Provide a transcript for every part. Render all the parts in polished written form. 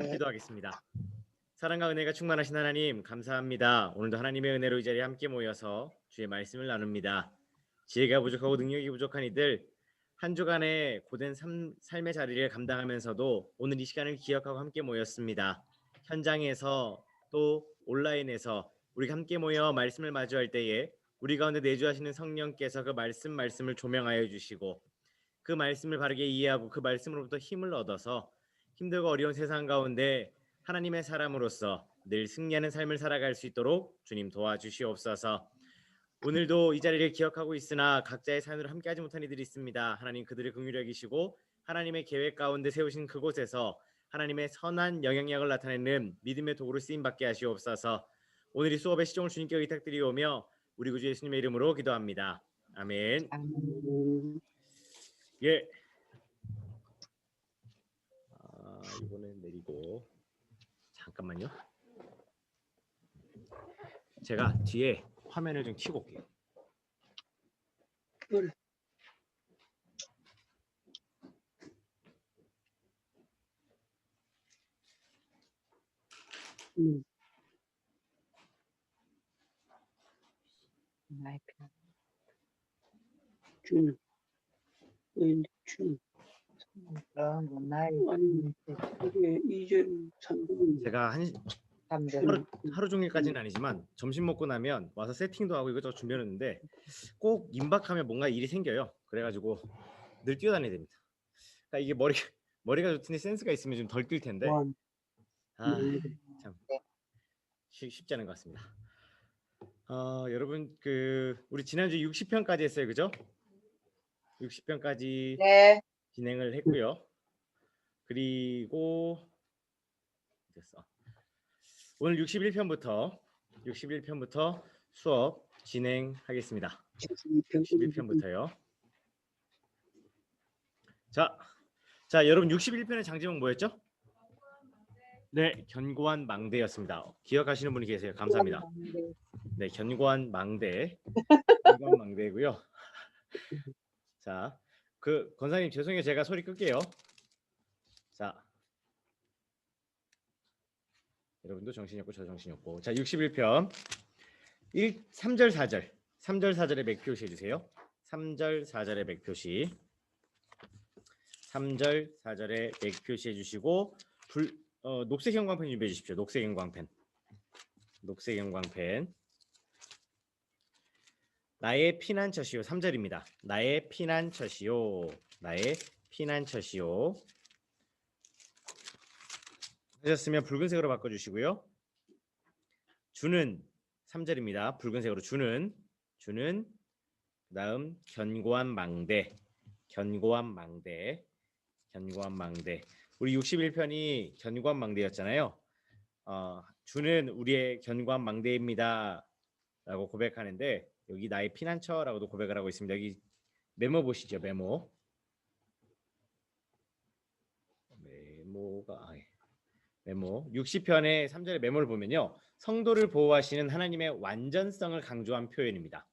기도하겠습니다. 사랑과 은혜가 충만하신 하나님 감사합니다. 오늘도 하나님의 은혜로 이 자리에 함께 모여서 주의 말씀을 나눕니다. 지혜가 부족하고 능력이 부족한 이들 한 주간의 고된 삶의 자리를 감당하면서도 오늘 이 시간을 기억하고 함께 모였습니다. 현장에서 또 온라인에서 우리가 함께 모여 말씀을 마주할 때에 우리 가운데 내주하시는 성령께서 그 말씀을 조명하여 주시고 그 말씀을 바르게 이해하고 그 말씀으로부터 힘을 얻어서 힘들고 어려운 세상 가운데 하나님의 사람으로서 늘 승리하는 삶을 살아갈 수 있도록 주님 도와주시옵소서. 오늘도 이 자리를 기억하고 있으나 각자의 삶으로 함께하지 못한 이들이 있습니다. 하나님 그들을 긍휼히 여기시고 하나님의 계획 가운데 세우신 그곳에서 하나님의 선한 영향력을 나타내는 믿음의 도구로 쓰임받게 하시옵소서. 오늘 이 수업의 시종을 주님께 의탁드리오며 우리 구주 예수님의 이름으로 기도합니다. 아멘. 예. 이거는 내리고 잠깐만요. 제가 뒤에 화면을 좀 켜고 올게요. 제가 하루 종일까지는 아니지만 점심 먹고 나면 와서 세팅도 하고 이것저것 준비했는데 꼭 임박하면 뭔가 일이 생겨요. 그래가지고 늘 뛰어다녀야 됩니다. 그러니까 이게 머리가 좋더니 센스가 있으면 좀 덜 뛸 텐데 참 쉽지 않은 것 같습니다. 여러분 우리 지난주 60편까지 했어요, 그죠? 60편까지 네. 진행을 했고요. 그리고 됐어. 오늘 61편부터 수업 진행하겠습니다. 61편부터요. 자, 여러분 61편의 장제목 뭐였죠? 네, 견고한 망대였습니다. 기억하시는 분이 계세요. 감사합니다. 네, 견고한 망대고요. 자, 권사님 죄송해요. 제가 소리 끌게요. 자, 여러분도 정신이 없고 저 정신이 없고. 자, 61편 3절 4절 3절 4절에 맥표시 해주세요. 3절 4절에 맥표시. 3절 4절에 맥표시 해주시고 녹색 형광펜 준비해 주십시오. 녹색 형광펜. 나의 피난처시요. 3절입니다. 나의 피난처시요. 하셨으면 붉은색으로 바꿔주시고요. 주는 3절입니다. 붉은색으로 주는 그다음 견고한 망대. 우리 61편이 견고한 망대였잖아요. 주는 우리의 견고한 망대입니다 라고 고백하는데 여기 나의 피난처라고도 고백을 하고 있습니다. 여기 메모 보시죠. 메모 60편의 3절의 메모를 보면요. 성도를 보호하시는 하나님의 완전성을 강조한 표현입니다.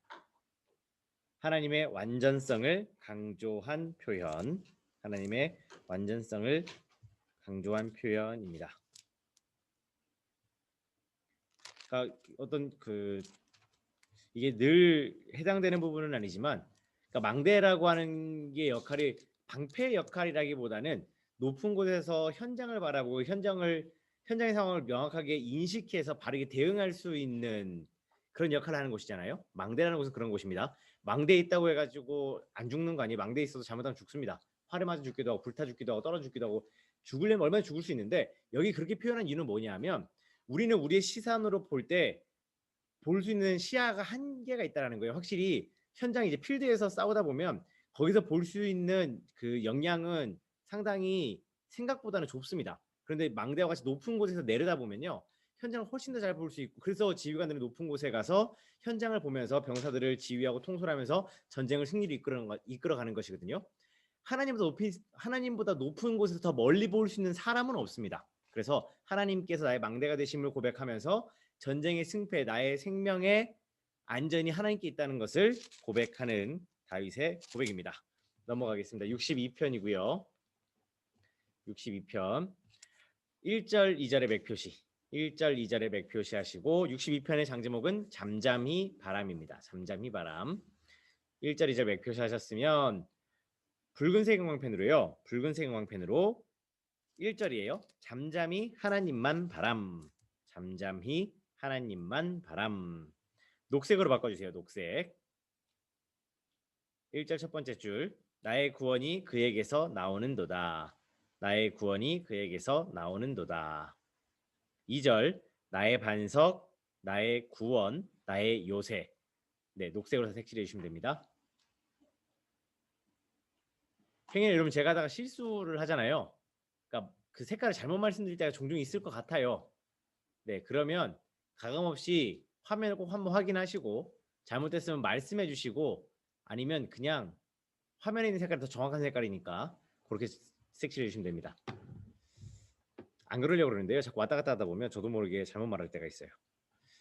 하나님의 완전성을 강조한 표현입니다. 그러니까 어떤 이게 늘 해당되는 부분은 아니지만 그러니까 망대라고 하는 게 역할이 방패 역할이라기보다는 높은 곳에서 현장을 바라보고 현장의 상황을 명확하게 인식해서 바르게 대응할 수 있는 그런 역할을 하는 곳이잖아요. 망대라는 곳은 그런 곳입니다. 망대에 있다고 해가지고 안 죽는 거 아니에요. 망대에 있어도 잘못하면 죽습니다. 활에 맞아 죽기도 하고 불타 죽기도 하고 떨어져 죽기도 하고 죽으려면 얼마나 죽을 수 있는데 여기 그렇게 표현한 이유는 뭐냐면 우리는 우리의 시선으로 볼 때 볼 수 있는 시야가 한계가 있다는 거예요. 확실히 현장 이제 필드에서 싸우다 보면 거기서 볼 수 있는 그 역량은 상당히 생각보다는 좁습니다. 그런데 망대와 같이 높은 곳에서 내려다보면요. 현장을 훨씬 더 잘 볼 수 있고 그래서 지휘관들이 높은 곳에 가서 현장을 보면서 병사들을 지휘하고 통솔하면서 전쟁을 승리로 이끌어가는 것이거든요. 하나님보다 높은 곳에서 더 멀리 볼 수 있는 사람은 없습니다. 그래서 하나님께서 나의 망대가 되심을 고백하면서 전쟁의 승패, 나의 생명의 안전이 하나님께 있다는 것을 고백하는 다윗의 고백입니다. 넘어가겠습니다. 62편이고요. 62편 1절, 2절의 맥표시. 1절, 2절의 맥표시 하시고 62편의 장제목은 잠잠히 바람입니다. 잠잠히 바람. 1절, 2절 맥표시 하셨으면 붉은색 형광펜으로요. 붉은색 형광펜으로 1절이에요. 잠잠히 하나님만 바람. 잠잠히 하나님만 바람. 녹색으로 바꿔주세요. 녹색. 1절 첫 번째 줄. 나의 구원이 그에게서 나오는도다. 나의 구원이 그에게서 나오는도다. 2절 나의 반석, 나의 구원, 나의 요새. 네, 녹색으로 색칠해 주시면 됩니다. 행여 여러분 제가 하다가 실수를 하잖아요. 그러니까 그 색깔을 잘못 말씀드릴 때가 종종 있을 것 같아요. 네, 그러면 가감없이 화면을 꼭 한번 확인하시고 잘못됐으면 말씀해 주시고 아니면 그냥 화면에 있는 색깔이 더 정확한 색깔이니까 그렇게 색칠해 주시면 됩니다. 안 그러려고 그러는데요. 자꾸 왔다 갔다 하다 보면 저도 모르게 잘못 말할 때가 있어요.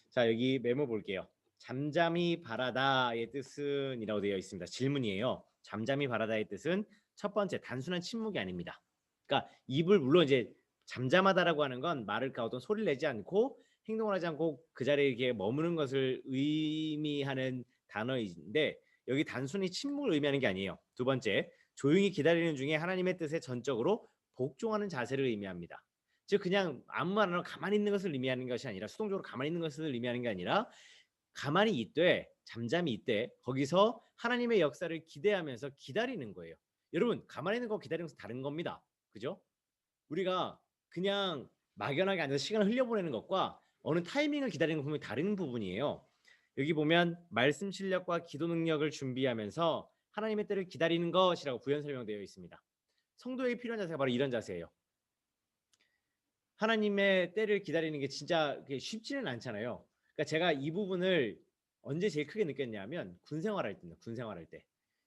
자, 여기 메모 볼게요. 잠잠히 바라다의 뜻은 이라고 되어 있습니다. 질문이에요. 잠잠히 바라다의 뜻은 첫 번째 단순한 침묵이 아닙니다. 그러니까 입을 물론 이제 잠잠하다라고 하는 건 말을 어떤 소리를 내지 않고 행동을 하지 않고 그 자리에 이렇게 머무는 것을 의미하는 단어인데 여기 단순히 침묵을 의미하는 게 아니에요. 두 번째, 조용히 기다리는 중에 하나님의 뜻에 전적으로 복종하는 자세를 의미합니다. 즉 그냥 아무 말 안 하고 가만히 있는 것을 의미하는 것이 아니라 수동적으로 가만히 있는 것을 의미하는 게 아니라 가만히 있되 잠잠히 있되 거기서 하나님의 역사를 기대하면서 기다리는 거예요. 여러분 가만히 있는 거 기다리는 것은 다른 겁니다. 그죠? 우리가 그냥 막연하게 앉아서 시간을 흘려보내는 것과 어느 타이밍을 기다리는 건 분명히 다른 부분이에요. 여기 보면 말씀 실력과 기도 능력을 준비하면서 하나님의 때를 기다리는 것이라고 부연 설명되어 있습니다. 성도에게 필요한 자세가 바로 이런 자세예요. 하나님의 때를 기다리는 게 진짜 쉽지는 않잖아요. 그러니까 제가 이 부분을 언제 제일 크게 느꼈냐면 군 생활할 때입니다. 군 생활할 때.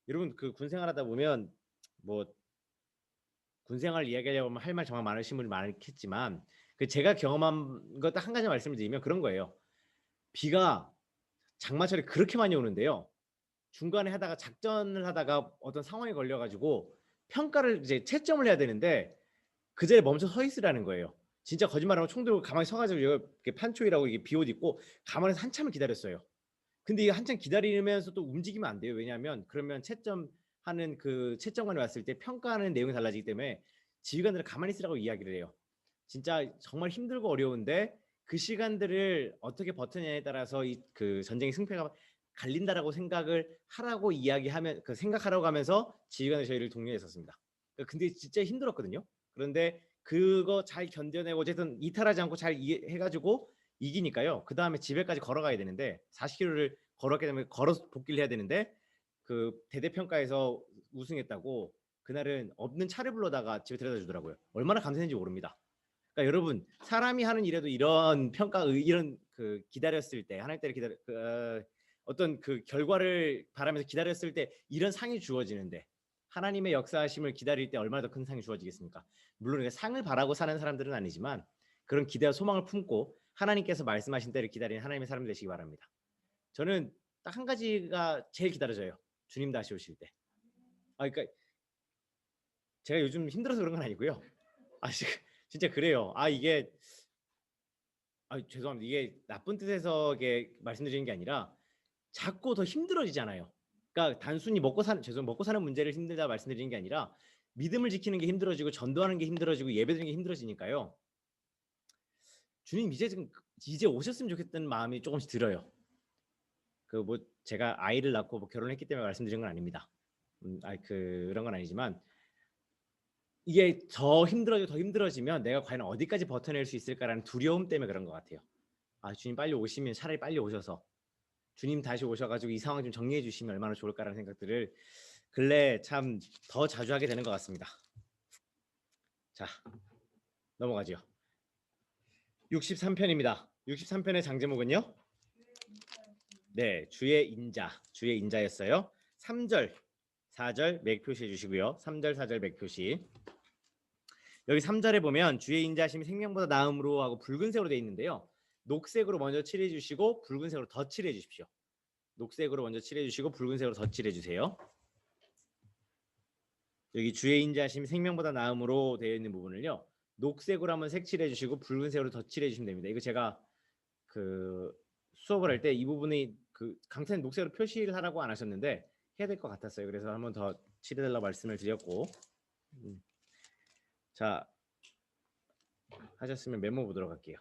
여러분 그 군 생활하다 보면 뭐 군 생활 이야기하려고 하면 할 말 정말 많으신 분이 많겠지만 그 제가 경험한 것 딱 한 가지 말씀을 드리면 그런 거예요. 비가 장마철에 그렇게 많이 오는데요. 중간에 하다가 작전을 하다가 어떤 상황에 걸려가지고 평가를 이제 채점을 해야 되는데 그 자리에 멈춰 서 있으라는 거예요. 진짜 거짓말하고 총 들고 가만히 서가지고 이렇게 판초이라고 이게 비옷 입고 가만히 한참을 기다렸어요. 근데 이게 한참 기다리면서 또 움직이면 안 돼요. 왜냐하면 그러면 채점하는 그 채점관이 왔을 때 평가하는 내용이 달라지기 때문에 지휘관들은 가만히 있으라고 이야기를 해요. 진짜 정말 힘들고 어려운데 그 시간들을 어떻게 버티냐에 따라서 이 그 전쟁의 승패가 갈린다라고 생각을 하라고 이야기하면 그 생각하라고 하면서 지휘관이 저희를 독려했었습니다. 근데 진짜 힘들었거든요. 그런데 그거 잘 견뎌내고 어쨌든 이탈하지 않고 잘 해가지고 이기니까요. 그 다음에 집에까지 걸어가야 되는데 40km를 걸었기 때문에 걸어서 복귀를 해야 되는데 그 대대평가에서 우승했다고 그날은 없는 차를 불러다가 집에 데려다 주더라고요. 얼마나 감사했는지 모릅니다. 그러니까 여러분 사람이 하는 일에도 이런 평가 이런 그 기다렸을 때 하나님 때를 기다려 어떤 그 결과를 바라면서 기다렸을 때 이런 상이 주어지는데 하나님의 역사하심을 기다릴 때 얼마나 더 큰 상이 주어지겠습니까? 물론 상을 바라고 사는 사람들은 아니지만 그런 기대와 소망을 품고 하나님께서 말씀하신 때를 기다리는 하나님의 사람 되시기 바랍니다. 저는 딱 한 가지가 제일 기다려져요. 주님 다시 오실 때. 그러니까 제가 요즘 힘들어서 그런 건 아니고요. 진짜 그래요. 이게 죄송합니다. 이게 나쁜 뜻에서 이게 말씀드리는 게 아니라 자꾸 더 힘들어지잖아요. 그러니까 단순히 먹고 사는 문제를 힘들다 말씀드리는 게 아니라 믿음을 지키는 게 힘들어지고 전도하는 게 힘들어지고 예배드리는 게 힘들어지니까요. 주님 이제 오셨으면 좋겠다는 마음이 조금씩 들어요. 그 뭐 제가 아이를 낳고 뭐 결혼했기 때문에 말씀드린 건 아닙니다. 그런 건 아니지만 이게 더 힘들어지면 내가 과연 어디까지 버텨낼 수 있을까라는 두려움 때문에 그런 것 같아요. 주님 빨리 오시면 차라리 빨리 오셔서 주님 다시 오셔가지고 이 상황 좀 정리해 주시면 얼마나 좋을까라는 생각들을 근래 참 더 자주 하게 되는 것 같습니다. 자, 넘어가죠. 63편입니다. 63편의 장제목은요. 네, 주의 인자였어요. 3절, 4절 맥 표시해 주시고요. 3절, 4절 맥 표시. 여기 3절에 보면 주의 인자심이 생명보다 나음으로 하고 붉은색으로 되어 있는데요. 녹색으로 먼저 칠해 주시고 붉은색으로 더 칠해 주십시오. 녹색으로 먼저 칠해 주시고 붉은색으로 더 칠해 주세요. 여기 주의 인자심이 생명보다 나음으로 되어 있는 부분을요. 녹색으로 한번 색칠해 주시고 붉은색으로 덧칠해 주시면 됩니다. 이거 제가 그 수업을 할 때 이 부분이 그 강사님 녹색으로 표시를 하라고 안 하셨는데 해야 될 것 같았어요. 그래서 한번 더 칠해달라고 말씀을 드렸고, 자 하셨으면 메모 보도록 할게요.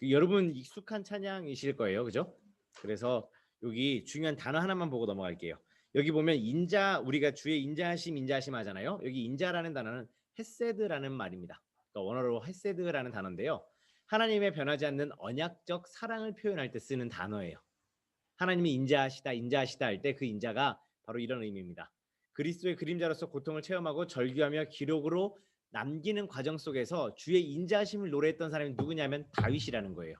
여러분 익숙한 찬양이실 거예요, 그죠? 그래서 여기 중요한 단어 하나만 보고 넘어갈게요. 여기 보면 인자, 우리가 주의 인자하심 인자하심 하잖아요. 여기 인자라는 단어는 헤세드라는 말입니다. 그러니까 원어로 헤세드라는 단어인데요. 하나님의 변하지 않는 언약적 사랑을 표현할 때 쓰는 단어예요. 하나님이 인자하시다 인자하시다 할 때 그 인자가 바로 이런 의미입니다. 그리스도의 그림자로서 고통을 체험하고 절규하며 기록으로 남기는 과정 속에서 주의 인자하심을 노래했던 사람이 누구냐면 다윗이라는 거예요.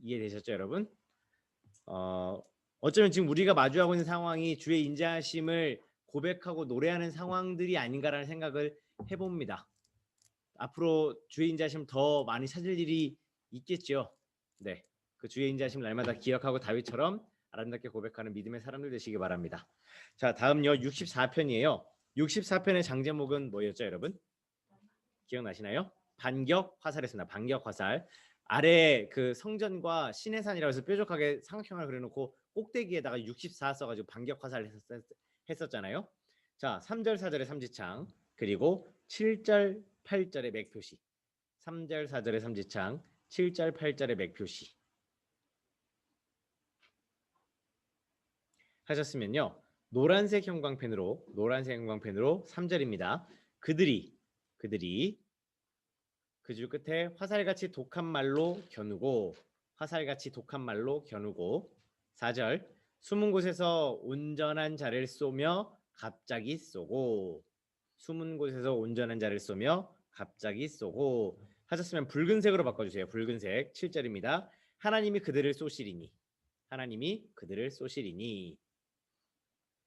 이해되셨죠, 여러분? 어쩌면 지금 우리가 마주하고 있는 상황이 주의 인자하심을 고백하고 노래하는 상황들이 아닌가라는 생각을 해봅니다. 앞으로 주의 인자하심 더 많이 찾을 일이 있겠죠. 네, 그 주의 인자하심 날마다 기억하고 다윗처럼 아름답게 고백하는 믿음의 사람들 되시기 바랍니다. 자, 다음요 64편이에요. 64편의 장제목은 뭐였죠, 여러분? 기억나시나요? 반격 화살이었습니다. 반격 화살. 아래 그 성전과 시내산이라고 해서 뾰족하게 삼각형을 그려놓고 꼭대기에다가 64 써가지고 반격 화살을 했었잖아요. 자, 3절 4절의 삼지창, 그리고 7절 8절의 맥표시. 3절 4절의 삼지창, 7절 8절의 맥표시 하셨으면요, 노란색 형광펜으로 3절입니다. 그들이 그 줄 끝에 화살같이 독한 말로 겨누고 4절 숨은 곳에서 온전한 자를 쏘며 갑자기 쏘고 하셨으면 붉은색으로 바꿔주세요. 붉은색 7절입니다. 하나님이 그들을 쏘시리니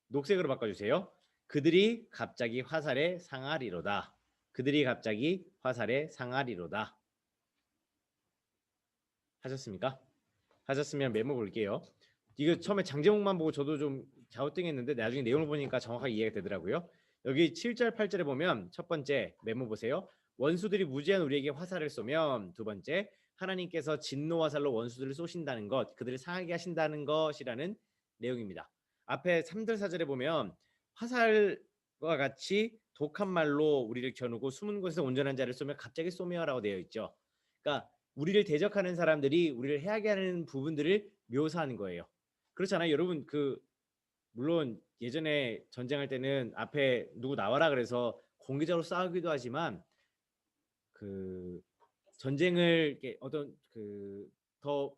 녹색으로 바꿔주세요. 그들이 갑자기 화살에 상하리로다. 하셨습니까? 하셨으면 메모 볼게요. 이거 처음에 장제목만 보고 저도 좀 갸우뚱했는데 나중에 내용을 보니까 정확하게 이해가 되더라고요. 여기 7절 8절에 보면 첫 번째 메모 보세요. 원수들이 무지한 우리에게 화살을 쏘면, 두 번째 하나님께서 진노 화살로 원수들을 쏘신다는 것, 그들을 상하게 하신다는 것이라는 내용입니다. 앞에 3절 4절에 보면 화살과 같이 독한 말로 우리를 겨누고 숨은 곳에서 온전한 자를 쏘며 갑자기 쏘며라고 되어 있죠. 그러니까 우리를 대적하는 사람들이 우리를 해하게 하는 부분들을 묘사하는 거예요. 그렇잖아요, 여러분. 물론 예전에 전쟁할 때는 앞에 누구 나와라 그래서 공개적으로 싸우기도 하지만 그 전쟁을 어떤 더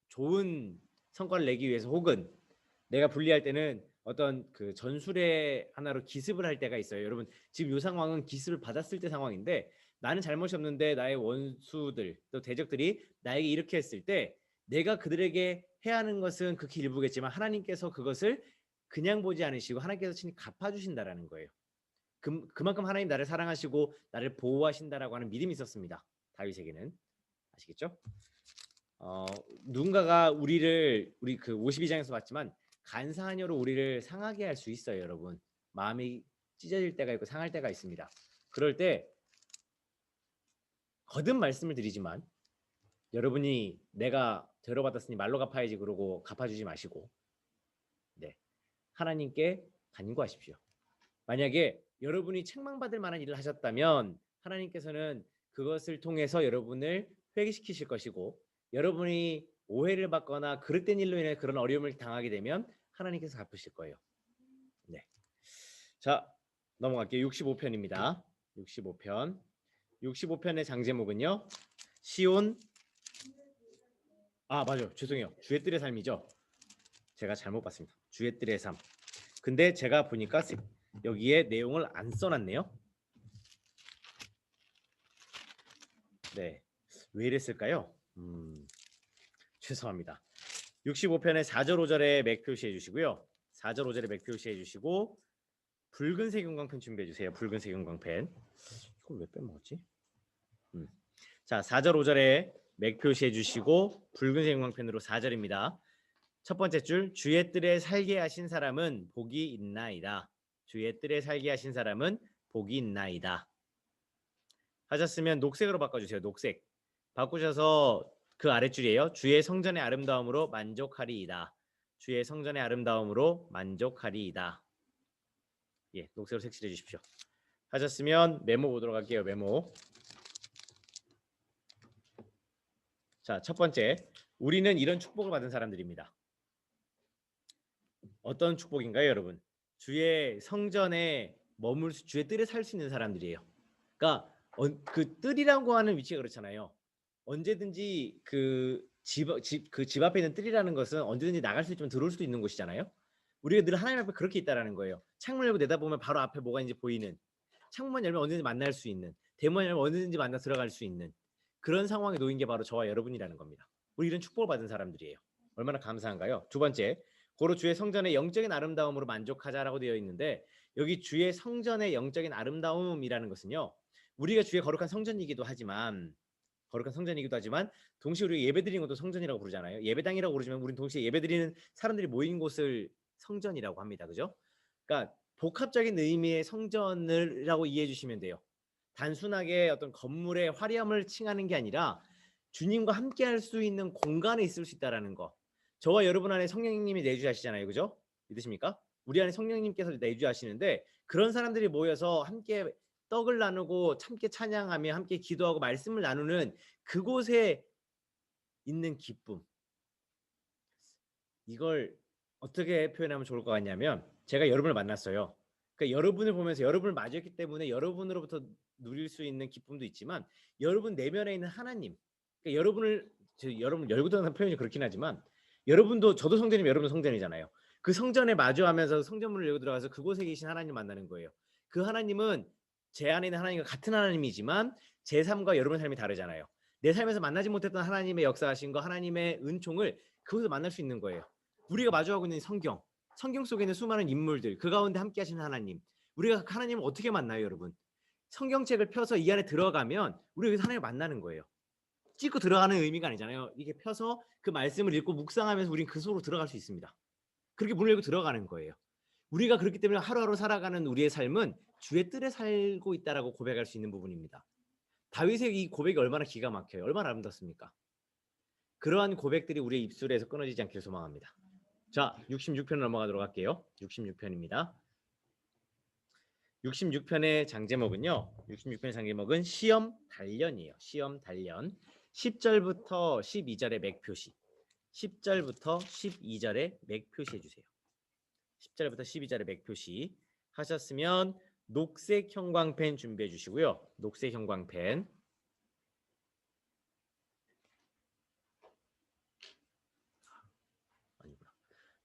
좋은 성과를 내기 위해서, 혹은 내가 불리할 때는 어떤 그 전술의 하나로 기습을 할 때가 있어요. 여러분, 지금 이 상황은 기습을 받았을 때 상황인데 나는 잘못이 없는데 나의 원수들 또 대적들이 나에게 이렇게 했을 때 내가 그들에게 해야 하는 것은 극히 일부겠지만 하나님께서 그것을 그냥 보지 않으시고 하나님께서 친히 갚아주신다라는 거예요. 그만큼 하나님 나를 사랑하시고 나를 보호하신다라고 하는 믿음이 있었습니다. 다윗에게는. 아시겠죠? 누군가가 우리 그 52장에서 봤지만 간사한 여로 우리를 상하게 할 수 있어요, 여러분. 마음이 찢어질 때가 있고 상할 때가 있습니다. 그럴 때 거듭 말씀을 드리지만 여러분이 내가 죄로받았으니 말로 갚아야지 그러고 갚아주지 마시고, 네, 하나님께 간구하십시오. 만약에 여러분이 책망받을 만한 일을 하셨다면 하나님께서는 그것을 통해서 여러분을 회개시키실 것이고, 여러분이 오해를 받거나 그릇된 일로 인해 그런 어려움을 당하게 되면 하나님께서 갚으실 거예요. 네. 자, 넘어갈게요. 65편입니다. 65편의 장제목은요, 시온, 맞아요, 죄송해요, 주의 뜰의 삶이죠. 제가 잘못 봤습니다. 주의 뜰의 삶. 근데 제가 보니까 여기에 내용을 안 써놨네요. 네, 왜 이랬을까요? 죄송합니다. 65편의 4절 5절에 맥 표시해 주시고요. 4절 5절에 맥 표시해 주시고 붉은색 형광펜 준비해 주세요. 붉은색 형광펜. 이걸 왜 빼먹었지? 자, 4절 5절에 맥 표시해 주시고 붉은색 형광펜으로 4절입니다. 첫 번째 줄, 주의 뜰에 살게 하신 사람은 복이 있나이다. 주의 뜰에 살게 하신 사람은 복이 있나이다. 하셨으면 녹색으로 바꿔주세요. 녹색. 바꾸셔서 그 아랫줄이에요. 주의 성전의 아름다움으로 만족하리이다. 주의 성전의 아름다움으로 만족하리이다. 예, 녹색으로 색칠해 주십시오. 하셨으면 메모 보도록 할게요. 메모. 자, 첫 번째. 우리는 이런 축복을 받은 사람들입니다. 어떤 축복인가요, 여러분? 주의 성전에 주의 뜰에 살 수 있는 사람들이에요. 그러니까 그 뜰이라고 하는 위치가 그렇잖아요. 언제든지 집 앞에 있는 뜰이라는 것은 언제든지 나갈 수 있지만 들어올 수도 있는 곳이잖아요. 우리가 늘 하나님 앞에 그렇게 있다라는 거예요. 창문 열고 내다보면 바로 앞에 뭐가 있는지 보이는, 창문만 열면 언제든지 만날 수 있는, 대문 열면 언제든지 만나 들어갈 수 있는 그런 상황에 놓인 게 바로 저와 여러분이라는 겁니다. 우리 이런 축복을 받은 사람들이에요. 얼마나 감사한가요? 두 번째, 고로 주의 성전의 영적인 아름다움으로 만족하자라고 되어 있는데, 여기 주의 성전의 영적인 아름다움이라는 것은요, 우리가 주의 거룩한 성전이기도 하지만 동시에 우리가 예배드리는 것도 성전이라고 부르잖아요. 예배당이라고 부르지만 우리는 동시에 예배드리는 사람들이 모인 곳을 성전이라고 합니다. 그죠? 그러니까 복합적인 의미의 성전이라고 이해해 주시면 돼요. 단순하게 어떤 건물의 화려함을 칭하는 게 아니라 주님과 함께 할 수 있는 공간에 있을 수 있다라는 거. 저와 여러분 안에 성령님이 내주하시잖아요. 그죠? 믿으십니까? 우리 안에 성령님께서 내주하시는데, 그런 사람들이 모여서 함께 떡을 나누고 함께 찬양하며 함께 기도하고 말씀을 나누는 그곳에 있는 기쁨. 이걸 어떻게 표현하면 좋을 것 같냐면, 제가 여러분을 만났어요. 그러니까 여러분을 보면서 여러분을 맞이했기 때문에 여러분으로부터 누릴 수 있는 기쁨도 있지만, 여러분 내면에 있는 하나님, 그러니까 여러분 열고 들어가는 표현이 그렇긴 하지만, 여러분도, 저도 성전이면 여러분도 성전이잖아요. 그 성전에 마주하면서 성전문을 열고 들어가서 그곳에 계신 하나님 만나는 거예요. 그 하나님은 제 안에 있는 하나님과 같은 하나님이지만 제 삶과 여러분의 삶이 다르잖아요. 내 삶에서 만나지 못했던 하나님의 역사하신 거, 하나님의 은총을 그곳에서 만날 수 있는 거예요. 우리가 마주하고 있는 성경 속에 있는 수많은 인물들, 그 가운데 함께 하시는 하나님, 우리가 하나님을 어떻게 만나요, 여러분? 성경책을 펴서 이 안에 들어가면 우리가 여기서 하나님을 만나는 거예요. 찍고 들어가는 의미가 아니잖아요. 이게 펴서 그 말씀을 읽고 묵상하면서 우리는 그 속으로 들어갈 수 있습니다. 그렇게 문을 열고 들어가는 거예요. 우리가 그렇기 때문에 하루하루 살아가는 우리의 삶은 주의 뜰에 살고 있다라고 고백할 수 있는 부분입니다. 다윗의 이 고백이 얼마나 기가 막혀요. 얼마나 아름답습니까? 그러한 고백들이 우리의 입술에서 끊어지지 않기를 소망합니다. 자, 66편 넘어가도록 할게요. 66편입니다. 66편의 장제목은요. 66편의 장제목은 시험 단련이에요. 시험 단련. 10절부터 12절의 맥표시. 10절부터 12절의 맥표시 해주세요. 10절부터 12절의 맥표시 하셨으면 녹색 형광펜 준비해 주시고요. 녹색 형광펜. 아니구나.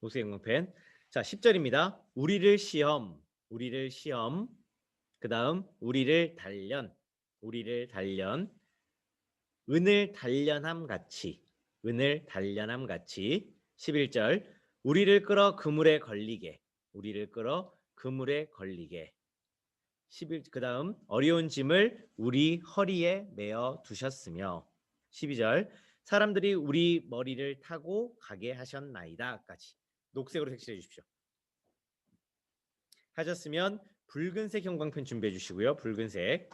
녹색 형광펜. 자, 10절입니다. 우리를 시험. 그 다음 우리를 단련. 은을 단련함 같이. 11절. 우리를 끌어 그물에 걸리게. 11, 그 다음 어려운 짐을 우리 허리에 메어 두셨으며. 12절. 사람들이 우리 머리를 타고 가게 하셨나이다까지. 녹색으로 색칠해 주십시오. 하셨으면 붉은색 형광펜 준비해 주시고요. 붉은색.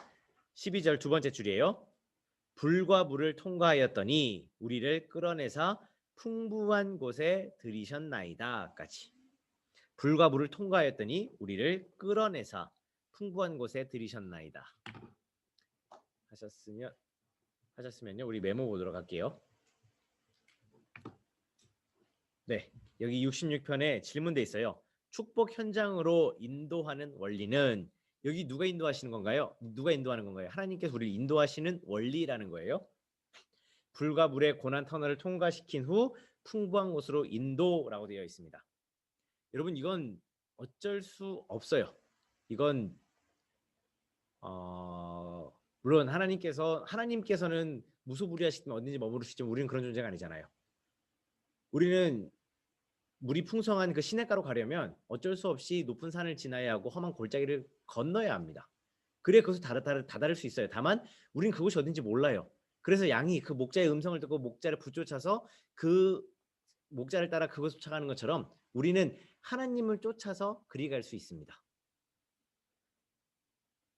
12절 두 번째 줄이에요. 불과 물을 통과하였더니 우리를 끌어내사 풍부한 곳에 들이셨나이다까지. 불과 물을 통과하였더니 우리를 끌어내사 풍부한 곳에 들이셨나이다. 하셨으면요. 우리 메모 보도록 할게요. 네, 여기 66편에 질문돼 있어요. 축복 현장으로 인도하는 원리는, 여기 누가 인도하시는 건가요? 누가 인도하는 건가요? 하나님께서 우리를 인도하시는 원리라는 거예요. 불과 물의 고난 터널을 통과시킨 후 풍부한 곳으로 인도라고 되어 있습니다. 여러분, 이건 어쩔 수 없어요. 이건 물론 하나님께서는 무소불위하시면 어딘지 머무르시지만 우리는 그런 존재가 아니잖아요. 우리는 물이 풍성한 그 시냇가로 가려면 어쩔 수 없이 높은 산을 지나야 하고 험한 골짜기를 건너야 합니다. 그래 그것을 다다를 수 있어요. 다만 우리는 그곳이 어딘지 몰라요. 그래서 양이 그 목자의 음성을 듣고 목자를 붙쫓아서 그 목자를 따라 그곳을 쫓아가는 것처럼 우리는 하나님을 쫓아서 그리 갈 수 있습니다.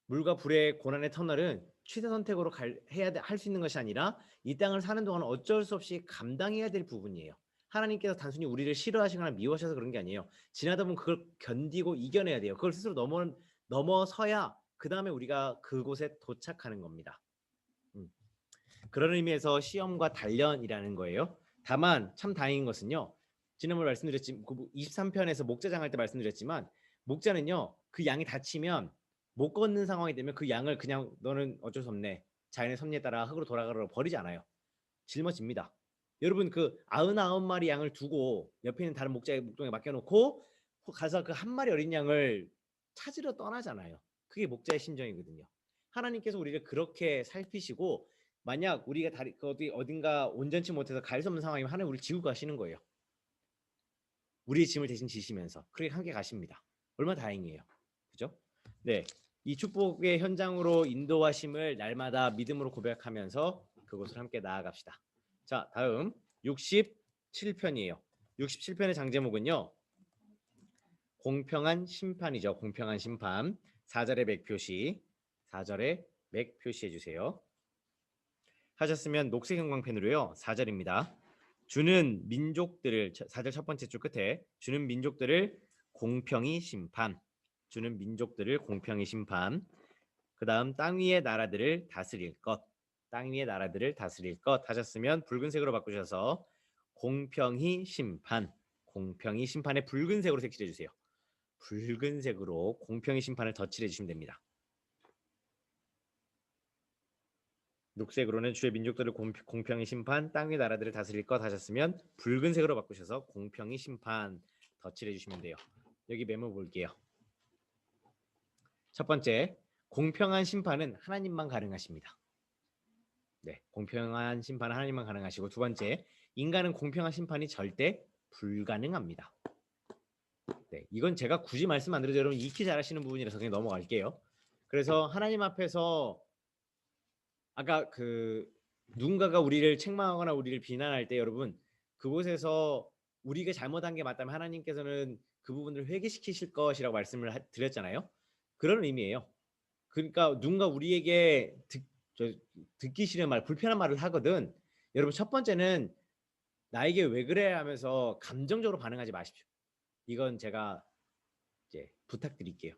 물과 불의 고난의 터널은 취사 선택으로 할 수 있는 것이 아니라 이 땅을 사는 동안 어쩔 수 없이 감당해야 될 부분이에요. 하나님께서 단순히 우리를 싫어하시거나 미워하셔서 그런 게 아니에요. 지나다 보면 그걸 견디고 이겨내야 돼요. 그걸 스스로 넘어서야 그 다음에 우리가 그곳에 도착하는 겁니다. 그런 의미에서 시험과 단련이라는 거예요. 다만 참 다행인 것은요. 지난번에 말씀드렸지만 23편에서 목자장 할 때 말씀드렸지만 목자는요. 그 양이 다치면 못 걷는 상황이 되면 그 양을 그냥 너는 어쩔 수 없네. 자연의 섭리에 따라 흙으로 돌아가라고 버리지 않아요. 짊어집니다. 여러분 그 99마리 양을 두고 옆에 있는 다른 목자의 목동에 맡겨놓고 가서 그 한 마리 어린 양을 찾으러 떠나잖아요. 그게 목자의 심정이거든요. 하나님께서 우리를 그렇게 살피시고 만약 우리가 어딘가 온전치 못해서 갈 수 없는 상황이면 하나님 우리를 지고 가시는 거예요. 우리의 짐을 대신 지시면서 그렇게 함께 가십니다. 얼마나 다행이에요. 그죠? 네, 이 축복의 현장으로 인도하심을 날마다 믿음으로 고백하면서 그곳을 함께 나아갑시다. 자, 다음 67편이에요. 67편의 장제목은요. 공평한 심판이죠. 공평한 심판. 4절의 맥표시. 4절에 맥표시해 주세요. 하셨으면 녹색 형광펜으로요. 4절입니다. 주는 민족들을 4절 첫 번째 줄 끝에 주는 민족들을 공평히 심판. 주는 민족들을 공평히 심판. 그다음 땅 위의 나라들을 다스릴 것. 땅 위의 나라들을 다스릴 것 하셨으면 붉은색으로 바꾸셔서 공평히 심판. 공평히 심판에 붉은색으로 색칠해 주세요. 붉은색으로 공평히 심판을 덧칠해 주시면 됩니다. 녹색으로는 주의 민족들을 공평히 심판, 땅 위 나라들을 다스릴 것 하셨으면 붉은색으로 바꾸셔서 공평히 심판 덧칠해 주시면 돼요. 여기 메모 볼게요. 첫 번째, 공평한 심판은 하나님만 가능하십니다. 네, 공평한 심판은 하나님만 가능하시고 두 번째, 인간은 공평한 심판이 절대 불가능합니다. 네, 이건 제가 굳이 말씀 안 드려도 여러분 익히 잘 하시는 부분이라서 그냥 넘어갈게요. 그래서 하나님 앞에서 아까 누군가가 우리를 책망하거나 우리를 비난할 때 여러분 그곳에서 우리가 잘못한 게 맞다면 하나님께서는 그 부분을 회개시키실 것이라고 말씀을 드렸잖아요. 그런 의미예요. 그러니까 누군가 우리에게 듣기 싫은 말, 불편한 말을 하거든. 여러분 첫 번째는 나에게 왜 그래 하면서 감정적으로 반응하지 마십시오. 이건 제가 이제 부탁드릴게요.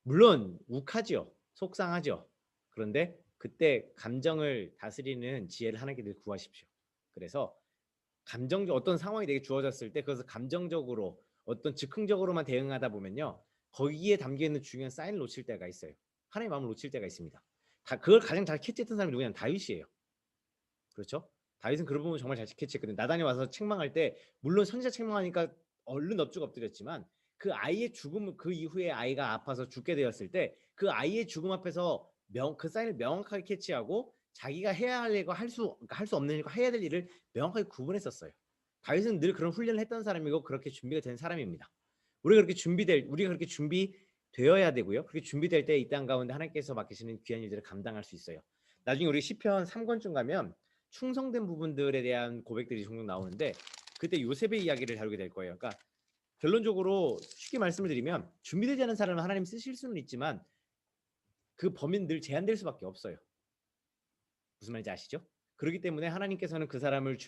물론 욱하죠. 속상하죠. 그런데 그때 감정을 다스리는 지혜를 하나님께 늘 구하십시오. 그래서 감정적 어떤 상황이 내게 주어졌을 때 그것을 감정적으로 어떤 즉흥적으로만 대응하다 보면요. 거기에 담겨 있는 중요한 사인을 놓칠 때가 있어요. 하나님의 마음을 놓칠 때가 있습니다. 그걸 가장 잘 캐치했던 사람이 누구냐면 다윗이에요. 그렇죠? 다윗은 그런 부분 정말 잘 캐치했거든요. 나단이 와서 책망할 때 물론 선지자 책망하니까 얼른 넙죽 엎드렸지만 그 아이의 죽음 그 이후에 아이가 아파서 죽게 되었을 때 그 아이의 죽음 앞에서 그 사인을 명확하게 캐치하고 자기가 해야 할 일과 할 수 없는 일과 해야 될 일을 명확하게 구분했었어요. 다윗은 늘 그런 훈련을 했던 사람이고 그렇게 준비가 된 사람입니다. 우리가 그렇게 준비되어야 되고요. 그렇게 준비될 때 이 땅 가운데 하나님께서 맡기시는 귀한 일들을 감당할 수 있어요. 나중에 우리 시편 3권쯤 가면 충성된 부분들에 대한 고백들이 종종 나오는데 그때 요셉의 이야기를 다루게 될 거예요. 그러니까 결론적으로 쉽게 말씀을 드리면 준비되지 않은 사람을 하나님 쓰실 수는 있지만 그 범위는 늘 제한될 수밖에 없어요. 무슨 말인지 아시죠? 그렇기 때문에 하나님께서는 그 사람을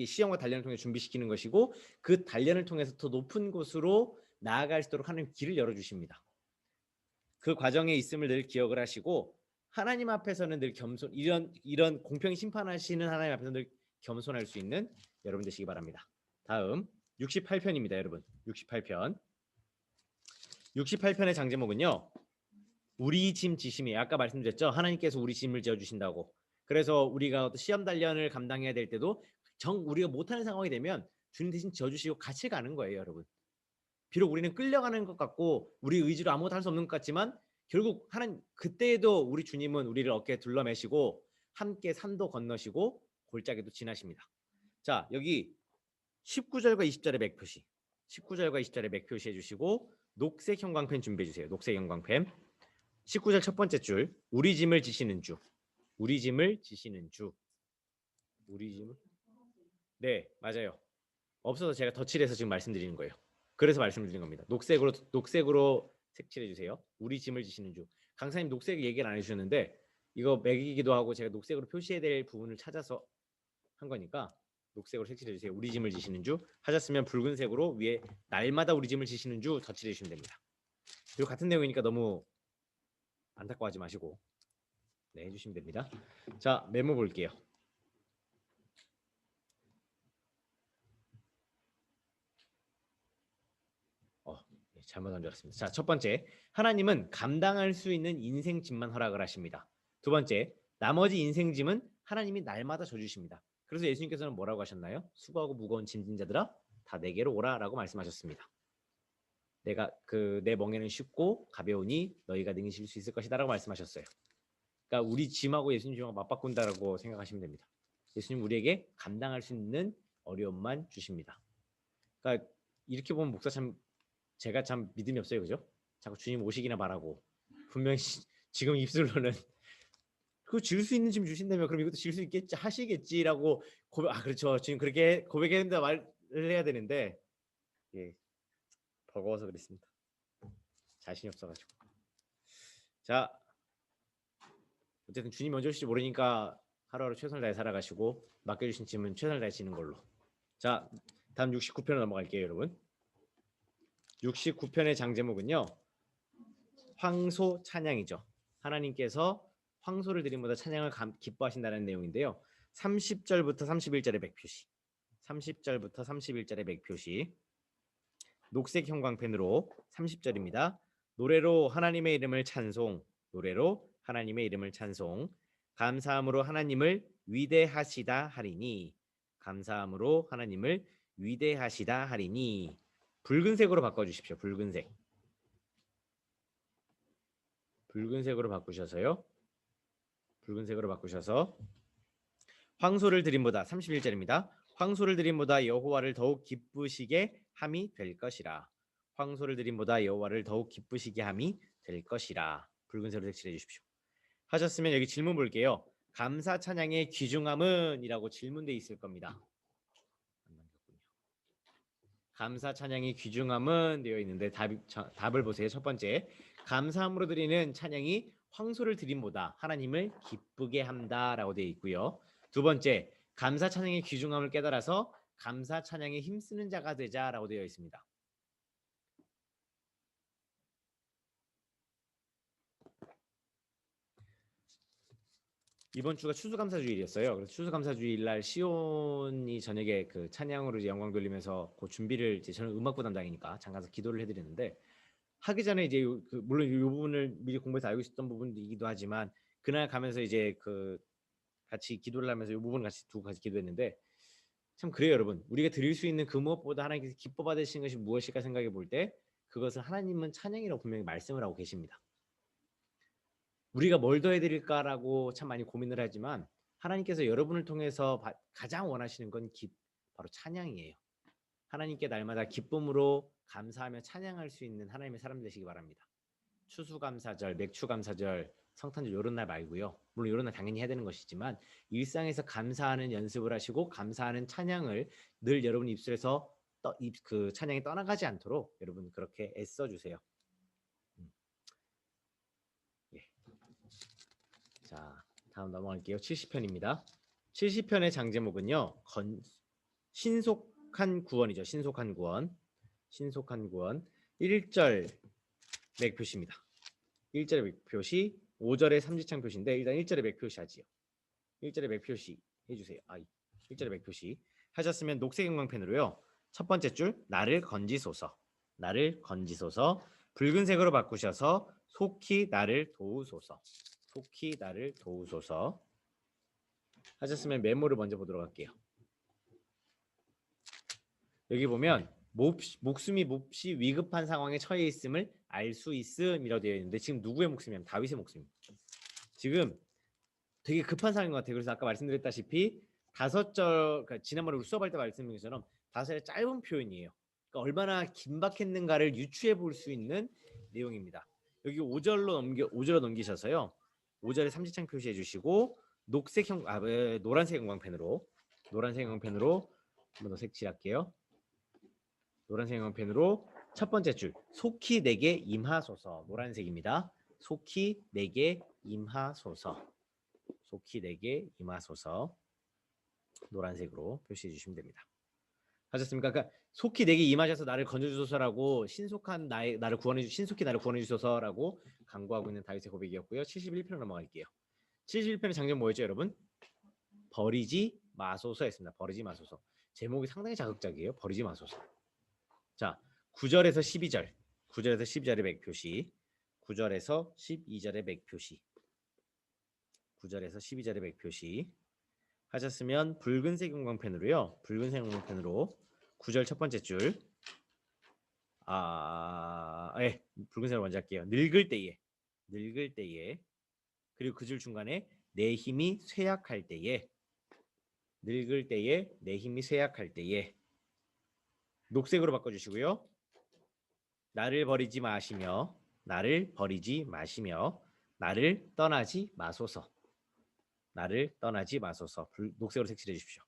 시험과 단련을 통해 준비시키는 것이고 그 단련을 통해서 더 높은 곳으로 나아갈 수 있도록 하나님 길을 열어주십니다. 그 과정에 있음을 늘 기억을 하시고 하나님 앞에서는 늘 이런 공평히 심판하시는 하나님 앞에서 늘 겸손할 수 있는 여러분 되시기 바랍니다. 다음 68편입니다. 여러분 68편 68편의 장제목은요. 우리 짐 지심이에요. 아까 말씀드렸죠. 하나님께서 우리 짐을 지어주신다고. 그래서 우리가 시험 단련을 감당해야 될 때도 우리가 못하는 상황이 되면 주님 대신 지어주시고 같이 가는 거예요. 여러분. 비록 우리는 끌려가는 것 같고 우리 의지로 아무것도 할 수 없는 것 같지만 결국 그때에도 우리 주님은 우리를 어깨에 둘러매시고 함께 산도 건너시고 골짜기도 지나십니다. 자, 여기 19절과 20절의 맥표시 19절과 20절의 맥표시 해주시고 녹색 형광펜 준비해 주세요. 녹색 형광펜 19절 첫 번째 줄 우리 짐을 지시는 주 우리 짐을 지시는 주 우리 짐을 네 맞아요. 없어서 제가 덧칠해서 지금 말씀드리는 거예요. 그래서 말씀드리는 겁니다. 녹색으로 색칠해 주세요. 우리 짐을 지시는 주. 강사님 녹색 얘기를 안 해주셨는데 이거 매기기도 하고 제가 녹색으로 표시해야 될 부분을 찾아서 한 거니까 녹색으로 색칠해 주세요. 우리 짐을 지시는 주 하셨으면 붉은색으로 위에 날마다 우리 짐을 지시는 주 덧칠해 주시면 됩니다. 그리고 같은 내용이니까 너무 안타까워하지 마시고 네 해주시면 됩니다. 자 메모 볼게요. 네, 잘못한 줄 알았습니다. 자, 첫 번째, 하나님은 감당할 수 있는 인생짐만 허락을 하십니다. 두 번째, 나머지 인생짐은 하나님이 날마다 져주십니다. 그래서 예수님께서는 뭐라고 하셨나요? 수고하고 무거운 짐진 자들아 다 내게로 오라라고 말씀하셨습니다. 내가 내 멍에는 쉽고 가벼우니 너희가 능히 질 수 있을 것이다라고 말씀하셨어요. 그러니까 우리 짐하고 예수님 짐하고 맞바꾼다라고 생각하시면 됩니다. 예수님 우리에게 감당할 수 있는 어려움만 주십니다. 그러니까 이렇게 보면 목사 참 제가 참 믿음이 없어요, 그죠? 자꾸 주님 오시기나 말하고 분명히 지금 입술로는 그 질 수 있는 짐 주신다며 그럼 이것도 질 수 있겠지 하시겠지라고 그렇죠 지금 그렇게 고백해야 된다 말을 해야 되는데 예 버거워서 그랬습니다. 자신이 없어가지고. 자 어쨌든 주님 언제 오실지 모르니까 하루하루 최선을 다해 살아가시고 맡겨주신 짐은 최선을 다해지는 걸로. 자 다음 69편 넘어갈게요, 여러분. 69편의 장제목은요 황소 찬양이죠. 하나님께서 황소를 드림보다 찬양을 기뻐하신다는 내용인데요. 30절부터 31절의 맥표시 30절부터 31절의 맥표시 녹색 형광펜으로 30절입니다. 노래로 하나님의 이름을 찬송 노래로 하나님의 이름을 찬송 감사함으로 하나님을 위대하시다 하리니 감사함으로 하나님을 위대하시다 하리니 붉은색으로 바꿔주십시오. 붉은색으로 바꾸셔서요. 붉은색으로 바꾸셔서 황소를 드림보다 31절입니다. 황소를 드림보다 여호와를 더욱 기쁘시게 함이 될 것이라. 황소를 드림보다 여호와를 더욱 기쁘시게 함이 될 것이라. 붉은색으로 색칠해 주십시오. 하셨으면 여기 질문 볼게요. 감사 찬양의 귀중함은? 이라고 질문돼 있을 겁니다. 감사 찬양의 귀중함은 되어 있는데 답을 보세요. 첫 번째, 감사함으로 드리는 찬양이 황소를 드림보다 하나님을 기쁘게 한다라고 되어 있고요. 두 번째, 감사 찬양의 귀중함을 깨달아서 감사 찬양에 힘쓰는 자가 되자라고 되어 있습니다. 이번 주가 추수감사주일이었어요. 그래서 추수감사주일 날 시온이 저녁에 그 찬양으로 영광 돌리면서 그 준비를 이제 저는 음악부 담당이니까 잠가서 기도를 해드렸는데 하기 전에 이제 물론 이 부분을 미리 공부해서 알고 있었던 부분이기도 하지만 그날 가면서 이제 같이 기도를 하면서 이 부분을 같이 두고 같이 기도했는데 참 그래요, 여러분. 우리가 드릴 수 있는 그 무엇보다 하나님께서 기뻐 받으시는 것이 무엇일까 생각해 볼 때 그것을 하나님은 찬양이라고 분명히 말씀을 하고 계십니다. 우리가 뭘 더 해드릴까라고 참 많이 고민을 하지만 하나님께서 여러분을 통해서 가장 원하시는 건 바로 찬양이에요. 하나님께 날마다 기쁨으로 감사하며 찬양할 수 있는 하나님의 사람 되시기 바랍니다. 추수감사절, 맥추감사절, 성탄절 이런 날 말고요. 물론 이런 날 당연히 해야 되는 것이지만 일상에서 감사하는 연습을 하시고 감사하는 찬양을 늘 여러분 입술에서 그 찬양이 떠나가지 않도록 여러분 그렇게 애써주세요. 자, 다음 넘어갈게요. 70편입니다. 70편의 장제목은요. 신속한 구원이죠. 신속한 구원. 1절 맥표시입니다. 1절의 맥표시, 5절의 삼지창 표시인데 일단 1절의 맥표시 하지요. 1절의 맥표시 해주세요. 1절의 맥표시 하셨으면 녹색 형광펜으로요. 첫 번째 줄 나를 건지소서. 나를 건지소서. 붉은색으로 바꾸셔서 속히 나를 도우소서. 속히 나를 도우소서 하셨으면 메모를 먼저 보도록 할게요. 여기 보면 목숨이 몹시 위급한 상황에 처해 있음을 알 수 있음이라고 되어 있는데 지금 누구의 목숨이냐면 다윗의 목숨입니다. 지금 되게 급한 상황인 것 같아요. 그래서 아까 말씀드렸다시피 5절 그러니까 지난번에 우리 수업할 때 말씀드린 것처럼 5절의 짧은 표현이에요. 그러니까 얼마나 긴박했는가를 유추해 볼 수 있는 내용입니다. 여기 5절로 넘기셔서요. 5절에 삼지창 표시해 주시고 노란색 형광펜으로 한번 더 색칠할게요. 노란색 형광펜으로 첫 번째 줄 속히 내게 임하소서. 노란색입니다. 속히 내게 임하소서. 속히 내게 임하소서. 노란색으로 표시해 주시면 됩니다. 하셨습니까? 그러니까 속히 내게 임하셔서 나를 건져주소서라고 신속히 나를 구원해 주소서라고 간구하고 있는 다윗의 고백이었고요. 71편으로 넘어갈게요. 71편의 장면 뭐였죠, 여러분? 버리지 마소서였습니다. 버리지 마소서. 제목이 상당히 자극적이에요. 버리지 마소서. 자, 9절에서 12절. 9절에서 12절의 맥표시. 9절에서 12절의 맥표시. 9절에서 12절의 맥표시. 하셨으면 붉은색 형광펜으로요. 붉은색 형광펜으로 9절 첫 번째 줄. 붉은색으로 먼저 할게요. 늙을 때에. 그리고 그 줄 중간에 내 힘이 쇠약할 때에. 늙을 때에 내 힘이 쇠약할 때에. 녹색으로 바꿔주시고요. 나를 버리지 마시며 나를 떠나지 마소서. 나를 떠나지 마소서. 녹색으로 색칠해 주십시오.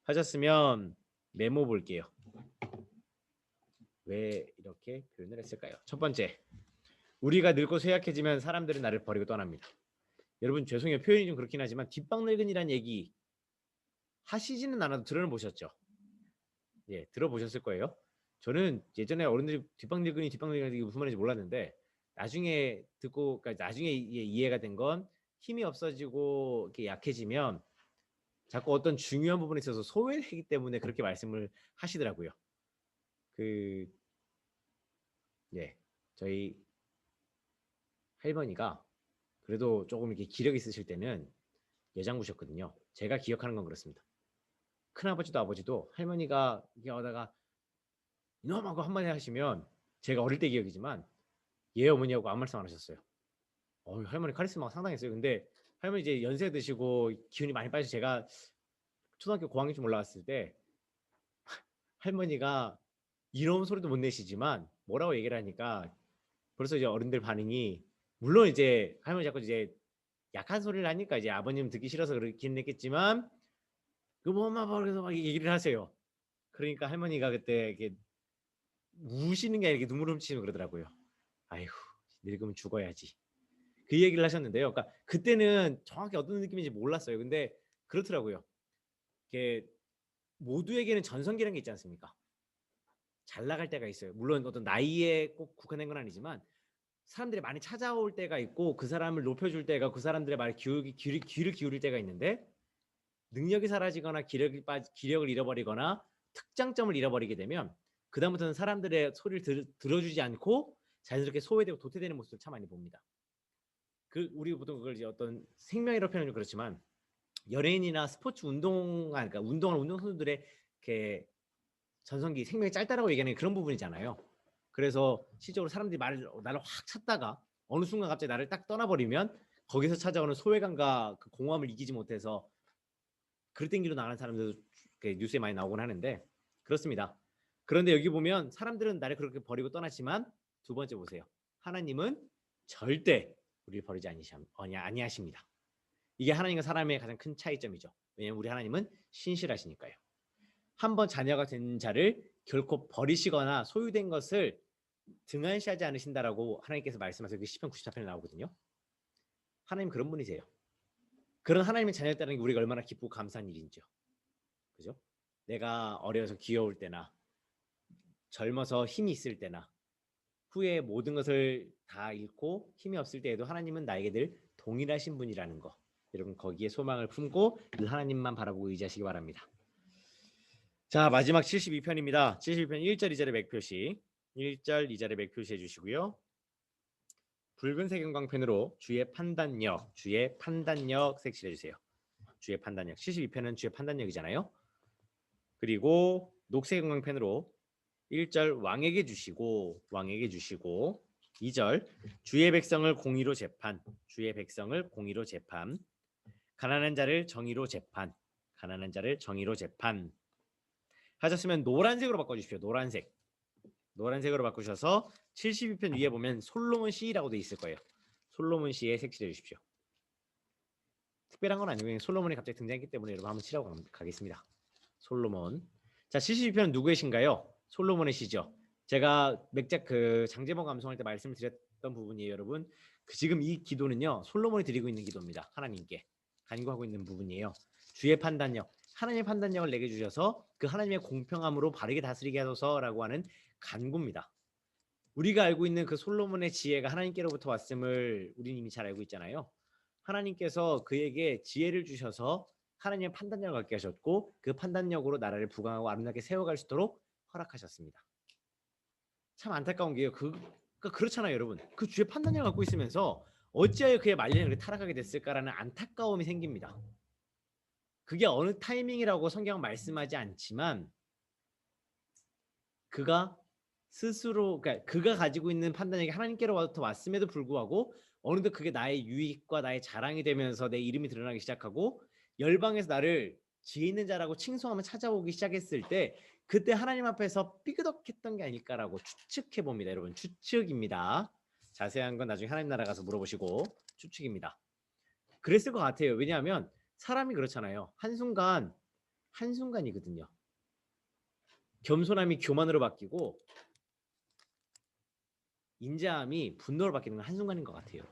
하셨으면 메모 볼게요. 왜 이렇게 표현을 했을까요? 첫 번째, 우리가 늙고 쇠약해지면 사람들은 나를 버리고 떠납니다. 여러분 죄송해요. 표현이 좀 그렇긴 하지만 뒷방늙은이란 얘기 하시지는 않아도 들어보셨죠? 예, 들어보셨을 거예요. 저는 예전에 어른들이 뒷방늙은이 무슨 말인지 몰랐는데 나중에 듣고, 그러니까 나중에 이해가 된 건 힘이 없어지고 이렇게 약해지면 자꾸 어떤 중요한 부분에 있어서 소외되기 때문에 그렇게 말씀을 하시더라고요. 저희 할머니가 그래도 조금 이렇게 기력 있으실 때는 여장부셨거든요. 제가 기억하는 건 그렇습니다. 큰아버지도 아버지도 할머니가 이렇게 하다가 이놈하고 한마디 하시면 제가 어릴 때 기억이지만 얘 어머니하고 아무 말씀 안 하셨어요. 할머니 카리스마가 상당했어요. 근데 할머니 이제 연세 드시고 기운이 많이 빠져서 제가 초등학교 고학년쯤 올라갔을 때 할머니가 이런 소리도 못 내시지만 뭐라고 얘기를 하니까 벌써 이제 어른들 반응이, 물론 이제 할머니 자꾸 이제 약한 소리를 하니까 이제 아버님 듣기 싫어서 그렇긴 했겠지만 뭐 엄마 그래서 막 얘기를 하세요. 그러니까 할머니가 그때 이렇게 우시는 게 아니라 이렇게 눈물 훔치시면 그러더라고요. 아이고 늙으면 죽어야지. 그 얘기를 하셨는데요. 그러니까 그때는 정확히 어떤 느낌인지 몰랐어요. 근데 그렇더라고요. 이게 모두에게는 전성기라는 게 있지 않습니까? 잘 나갈 때가 있어요. 물론 어떤 나이에 꼭 국한된 건 아니지만 사람들이 많이 찾아올 때가 있고 그 사람을 높여줄 때가, 그 사람들의 말에 귀를 기울일 때가 있는데 능력이 사라지거나 기력을 잃어버리거나 특장점을 잃어버리게 되면 그 다음부터는 사람들의 소리를 들어주지 않고 자연스럽게 소외되고 도태되는 모습을 참 많이 봅니다. 우리 보통 그걸 이제 어떤 생명이라고 표현하면 그렇지만 연예인이나 스포츠 그러니까 운동하는 운동선수들의 이렇게 전성기, 생명이 짧다라고 얘기하는 그런 부분이잖아요. 그래서 실제로 사람들이 나를 확 찾다가 어느 순간 갑자기 나를 딱 떠나버리면 거기서 찾아오는 소외감과 그 공허함을 이기지 못해서 그릇땡기로 나가는 사람들도 뉴스에 많이 나오곤 하는데 그렇습니다. 그런데 여기 보면 사람들은 나를 그렇게 버리고 떠났지만 두 번째 보세요. 하나님은 절대 우리를 버리지 아니하십니다. 이게 하나님과 사람의 가장 큰 차이점이죠. 왜냐하면 우리 하나님은 신실하시니까요. 한번 자녀가 된 자를 결코 버리시거나 소유된 것을 등한시하지 않으신다라고 하나님께서 말씀하셔서 시편 94편에 나오거든요. 하나님 그런 분이세요. 그런 하나님의 자녀였다는 게 우리가 얼마나 기쁘고 감사한 일인지요. 그죠? 내가 어려서 귀여울 때나 젊어서 힘이 있을 때나 후에 모든 것을 다 잃고 힘이 없을 때에도 하나님은 나에게 늘 동일하신 분이라는 거, 여러분 거기에 소망을 품고 늘 하나님만 바라보고 의지하시기 바랍니다. 자, 마지막 72편입니다. 72편 1절 2절의 맥표시, 1절 2절의 맥표시 해주시고요. 붉은색 형광펜으로 주의 판단력 색칠해주세요. 주의 판단력. 72편은 주의 판단력이잖아요. 그리고 녹색 형광펜으로 1절 왕에게 주시고 2절 주의 백성을 공의로 재판, 가난한 자를 정의로 재판, 하셨으면 노란색으로 바꿔주십시오. 노란색으로 바꾸셔서 72편 위에 보면 솔로몬 시라고 돼 있을 거예요. 솔로몬 시에 색칠해 주십시오. 특별한 건 아니고 솔로몬이 갑자기 등장했기 때문에 여러분 한번 칠하고 가겠습니다. 솔로몬. 자, 72편은 누구의 시인가요? 솔로몬의 시죠. 제가 맥작 장제목 감송할 때 말씀을 드렸던 부분이에요, 여러분. 지금 이 기도는요, 솔로몬이 드리고 있는 기도입니다. 하나님께. 간구하고 있는 부분이에요. 주의 판단력, 하나님의 판단력을 내게 주셔서 그 하나님의 공평함으로 바르게 다스리게 하소서라고 하는 간구입니다. 우리가 알고 있는 그 솔로몬의 지혜가 하나님께로부터 왔음을 우리는 이미 잘 알고 있잖아요. 하나님께서 그에게 지혜를 주셔서 하나님의 판단력을 갖게 하셨고 그 판단력으로 나라를 부강하고 아름답게 세워갈 수 있도록 허락하셨습니다. 참 안타까운 게요. 그렇잖아요, 여러분. 그 주의 판단력을 갖고 있으면서 어찌하여 그의 말년에 그렇게 타락하게 됐을까라는 안타까움이 생깁니다. 그게 어느 타이밍이라고 성경은 말씀하지 않지만 그가 스스로 그러니까 그가 가지고 있는 판단력이 하나님께로부터 왔음에도 불구하고 어느덧 그게 나의 유익과 나의 자랑이 되면서 내 이름이 드러나기 시작하고 열방에서 나를 지혜 있는 자라고 칭송하며 찾아오기 시작했을 때 그때 하나님 앞에서 삐그덕했던 게 아닐까라고 추측해 봅니다. 여러분, 추측입니다. 자세한 건 나중에 하나님 나라 가서 물어보시고 추측입니다. 그랬을 것 같아요. 왜냐하면 사람이 그렇잖아요. 한순간이거든요. 겸손함이 교만으로 바뀌고 인자함이 분노로 바뀌는 건 한순간인 것 같아요.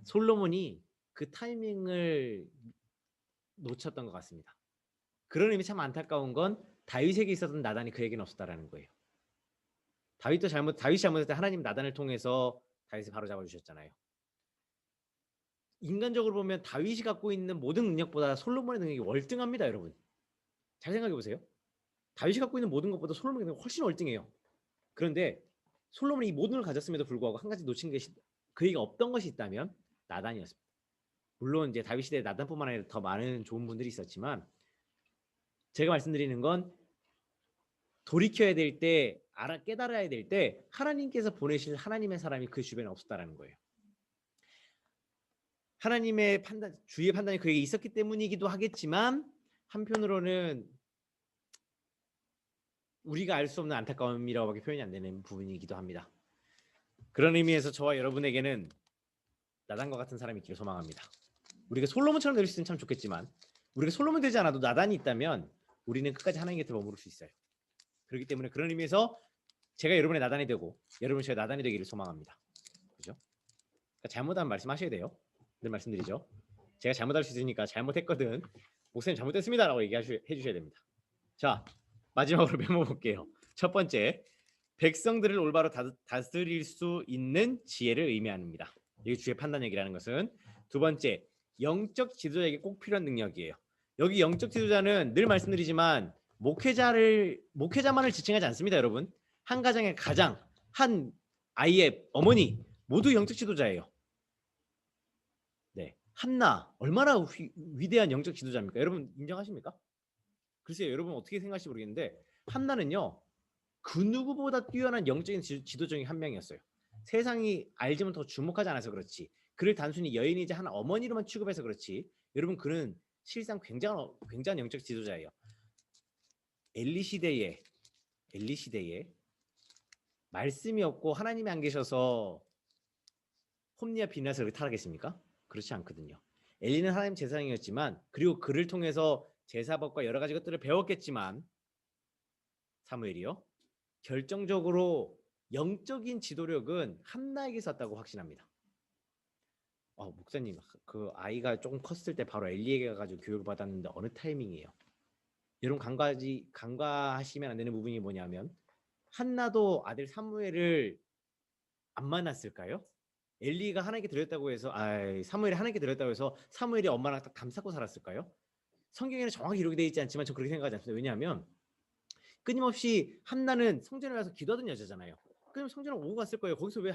솔로몬이 그 타이밍을 놓쳤던 것 같습니다. 그런 의미 참 안타까운 건 다윗에게 있었던 나단이 그에게는 없었다라는 거예요. 다윗이 잘못할 때 하나님 나단을 통해서 다윗을 바로잡아 주셨잖아요. 인간적으로 보면 다윗이 갖고 있는 모든 능력보다 솔로몬의 능력이 월등합니다, 여러분. 잘 생각해 보세요. 다윗이 갖고 있는 모든 것보다 솔로몬의 능력이 훨씬 월등해요. 그런데 솔로몬이 이 모든 걸 가졌음에도 불구하고 한 가지 놓친 것이 그에게 없던 것이 있다면 나단이었습니다. 물론 이제 다윗 시대에 나단뿐만 아니라 더 많은 좋은 분들이 있었지만 제가 말씀드리는 건 돌이켜야 될 때 깨달아야 될 때 하나님께서 보내실 하나님의 사람이 그 주변에 없었다라는 거예요. 하나님의 주의 판단이 그에게 있었기 때문이기도 하겠지만 한편으로는 우리가 알 수 없는 안타까움이라고밖에 표현이 안 되는 부분이기도 합니다. 그런 의미에서 저와 여러분에게는 나단과 같은 사람이 있기를 소망합니다. 우리가 솔로몬처럼 될 수 있으면 참 좋겠지만 우리가 솔로몬 되지 않아도 나단이 있다면 우리는 끝까지 하나님 곁에 머무를 수 있어요. 그렇기 때문에 그런 의미에서 제가 여러분의 나단이 되고 여러분 제가 나단이 되기를 소망합니다. 그죠? 그러니까 잘못하면 말씀하셔야 돼요. 늘 말씀드리죠. 제가 잘못할 수 있으니까 잘못했거든. 목사님 잘못했습니다라고 해주셔야 됩니다. 자, 마지막으로 메모 볼게요. 첫 번째, 백성들을 올바로 다스릴 수 있는 지혜를 의미합니다. 이게 주의 판단력이라는 것은. 두 번째, 영적 지도자에게 꼭 필요한 능력이에요. 여기 영적 지도자는 늘 말씀드리지만 목회자만을 지칭하지 않습니다, 여러분. 한 가정의 가장, 한 아이의 어머니 모두 영적 지도자예요. 네, 한나 얼마나 위대한 영적 지도자입니까? 여러분 인정하십니까? 글쎄요, 여러분 어떻게 생각하실지 모르겠는데 한나는요 그 누구보다 뛰어난 영적인 지도 중에 한 명이었어요. 세상이 알지만 더 주목하지 않아서 그렇지 그를 단순히 여인이자 한 어머니로만 취급해서 그렇지 여러분 그는 실상 굉장한 영적 지도자예요. 엘리 시대에 말씀이 없고 하나님이 안 계셔서 홈리와 비나스를 타락했습니까? 그렇지 않거든요. 엘리는 하나님 제사장이었지만 그리고 그를 통해서 제사법과 여러 가지 것들을 배웠겠지만 사무엘이요. 결정적으로 영적인 지도력은 한나에게서 왔다고 확신합니다. 목사님 그 아이가 조금 컸을 때 바로 엘리에게 가가지고 교육을 받았는데 어느 타이밍이에요? 여러분 간과하시면 안 되는 부분이 뭐냐면 한나도 아들 사무엘을 안 만났을까요? 엘리가 하나님께 드렸다고 해서 사무엘이 하나님께 드렸다고 해서 사무엘이 엄마랑 딱 감싸고 살았을까요? 성경에는 정확히 이렇게 되어 있지 않지만 저 그렇게 생각하지 않습니다. 왜냐하면 끊임없이 한나는 성전에 가서 기도하던 여자잖아요. 그럼 성전을 오고 갔을 거예요. 거기서 왜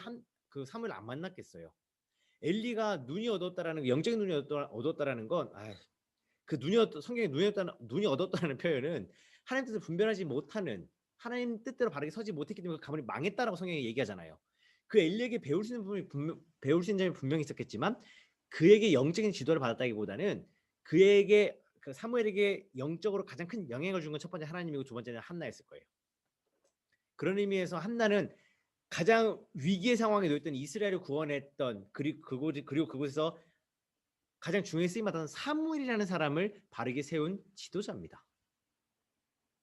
그 사무엘을 안 만났겠어요? 엘리가 눈이 어두웠다라는 영적인 눈이 어두웠다라는 건 그 성경에 눈이 어두웠다는 표현은 하나님 뜻을 분별하지 못하는 하나님 뜻대로 바르게 서지 못했기 때문에 그 가문이 망했다라고 성경이 얘기하잖아요. 그 엘리에게 배울 수 있는 점이 분명히 있었겠지만 그에게 영적인 지도를 받았다기보다는 그에게 그 사무엘에게 영적으로 가장 큰 영향을 준 건 첫 번째 하나님이고 두 번째는 한나였을 거예요. 그런 의미에서 한나는 가장 위기의 상황에 놓였던 이스라엘을 구원했던 그리고 그곳에서 가장 중요히 쓰임받던 사무엘이라는 사람을 바르게 세운 지도자입니다.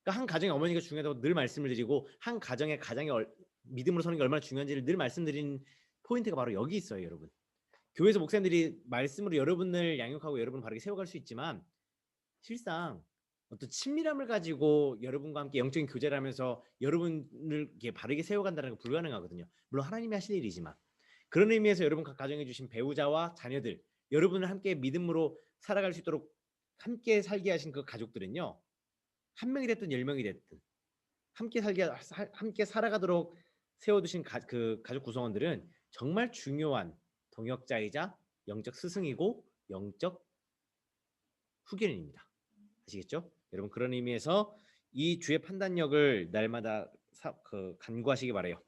그러니까 한 가정의 어머니가 중요하다고 늘 말씀을 드리고 한 가정의 믿음으로 서는 게 얼마나 중요한지를 늘 말씀드린 포인트가 바로 여기 있어요, 여러분. 교회에서 목사님들이 말씀으로 여러분을 양육하고 여러분을 바르게 세워갈 수 있지만 실상 어떤 친밀함을 가지고 여러분과 함께 영적인 교제를 하면서 여러분을 이렇게 바르게 세워간다는 건 불가능하거든요. 물론 하나님이 하실 일이지만 그런 의미에서 여러분 각 가정에 주신 배우자와 자녀들 여러분을 함께 믿음으로 살아갈 수 있도록 함께 살게 하신 그 가족들은요. 한 명이 됐든 10명이 됐든 함께 살아가도록 세워두신 그 가족 구성원들은 정말 중요한 동역자이자 영적 스승이고 영적 후견인입니다. 아시겠죠? 여러분 그런 의미에서 이 주의 판단력을 날마다 간구하시기 바래요.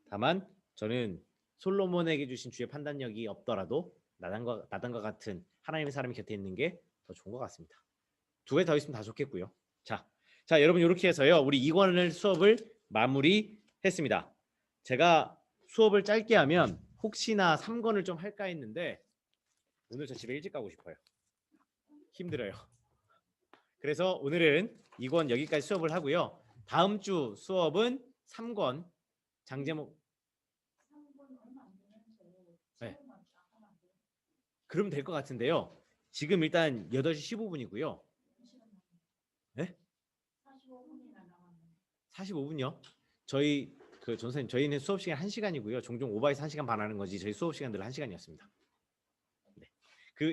다만 저는 솔로몬에게 주신 주의 판단력이 없더라도 나단과 같은 하나님의 사람이 곁에 있는 게 더 좋은 것 같습니다. 두 개 더 있으면 다 좋겠고요. 자 여러분 이렇게 해서요. 우리 2권을 수업을 마무리했습니다. 제가 수업을 짧게 하면 혹시나 3권을 좀 할까 했는데 오늘 저 집에 일찍 가고 싶어요. 힘들어요. 그래서 오늘은 2권 여기까지 수업을 하고요. 다음 주 수업은 3권 장제목. 네. 그러면 될 것 같은데요. 지금 일단 8시 15분이고요. 네? 45분요? 저희 전선생님 저희는 수업 시간 1시간이고요. 종종 오버해서 1시간 반 하는 거지 저희 수업 시간들은 1시간이었습니다. 네.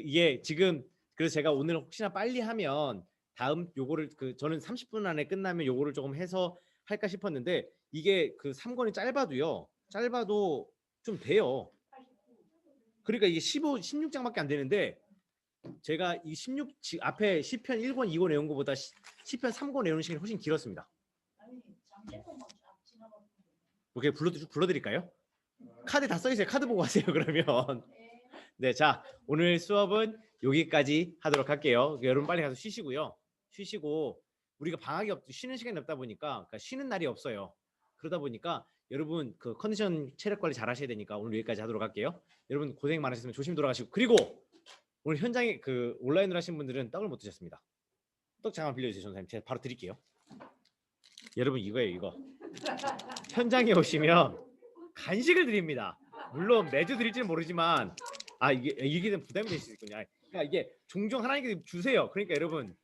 이게 지금 그래서 제가 오늘 혹시나 빨리 하면 다음 요거를 저는 30분 안에 끝나면 요거를 조금 해서 할까 싶었는데 이게 3권이 짧아도 좀 돼요. 그러니까 이게 16장밖에 안 되는데 제가 이 앞에 시편 1권 2권 외운 것보다 시편 3권 외우는 시간이 훨씬 길었습니다. 오케이 불러드릴까요? 카드 다 써있어요. 카드 보고 하세요. 그러면 네, 자 오늘 수업은 여기까지 하도록 할게요. 여러분 빨리 가서 쉬시고 우리가 방학이 쉬는 시간이 없다 보니까 그러니까 쉬는 날이 없어요. 그러다 보니까 여러분 컨디션 체력 관리 잘 하셔야 되니까 오늘 여기까지 하도록 할게요. 여러분 고생 많으셨으면 조심히 돌아가시고 그리고 오늘 현장에 온라인으로 하신 분들은 떡을 못 드셨습니다. 떡 잠깐 빌려주세요. 선생님 제가 바로 드릴게요. 여러분 이거예요. 이거 현장에 오시면 간식을 드립니다. 물론 매주 드릴지는 모르지만 이게 좀 부담이 될 수 있군요. 그러니까 이게 종종 하나님께 주세요. 그러니까 여러분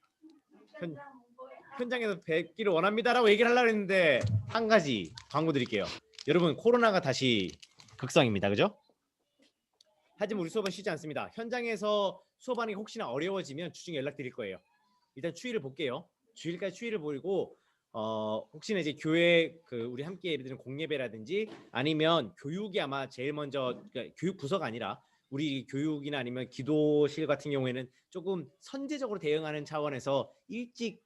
현장에서 뵙기를 원합니다라고 얘기를 하려고 했는데 한 가지 광고 드릴게요. 여러분 코로나가 다시 극성입니다. 그죠? 하지만 우리 수업은 쉬지 않습니다. 현장에서 수업하는 게 혹시나 어려워지면 주중에 연락드릴 거예요. 일단 추이를 볼게요. 주일까지 추이를 보이고 혹시나 이제 교회 우리 함께 예를 들면 공예배라든지 아니면 교육이 아마 제일 먼저 그러니까 교육 부서가 아니라 우리 교육이나 아니면 기도실 같은 경우에는 조금 선제적으로 대응하는 차원에서 일찍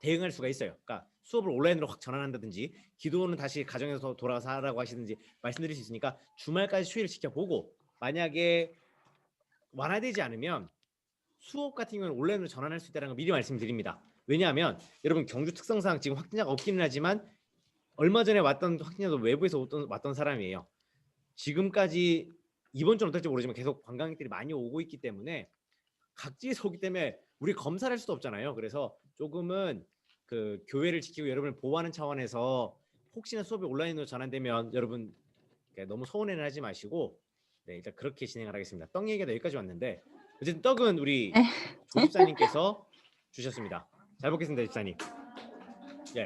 대응할 수가 있어요. 그러니까 수업을 온라인으로 확 전환한다든지 기도는 다시 가정에서 돌아와서 하라고 하시든지 말씀드릴 수 있으니까 주말까지 추이를 지켜보고 만약에 완화되지 않으면 수업 같은 경우는 온라인으로 전환할 수 있다는 걸 미리 말씀드립니다. 왜냐하면 여러분 경주 특성상 지금 확진자가 없기는 하지만 얼마 전에 왔던 확진자도 외부에서 왔던 사람이에요. 지금까지 이번 주는 어떨지 모르지만 계속 관광객들이 많이 오고 있기 때문에 각지에서 오기 때문에 우리 검사를 할 수도 없잖아요. 그래서 조금은 교회를 지키고 여러분을 보호하는 차원에서 혹시나 수업이 온라인으로 전환되면 여러분 너무 서운해는 하지 마시고 네, 일단 그렇게 진행을 하겠습니다. 떡 얘기가 여기까지 왔는데 어쨌든 떡은 우리 조 집사님께서 주셨습니다. 잘 먹겠습니다, 집사님. 예,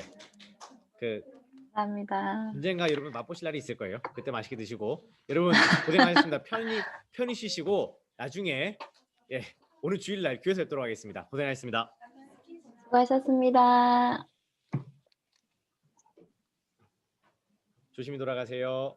감사합니다. 언젠가 여러분 맛보실 날이 있을 거예요. 그때 맛있게 드시고 여러분 고생하셨습니다. 편히 쉬시고 나중에 오늘 주일날 교회에서 뵙도록 하겠습니다. 고생하셨습니다. 수고하셨습니다. 조심히 돌아가세요.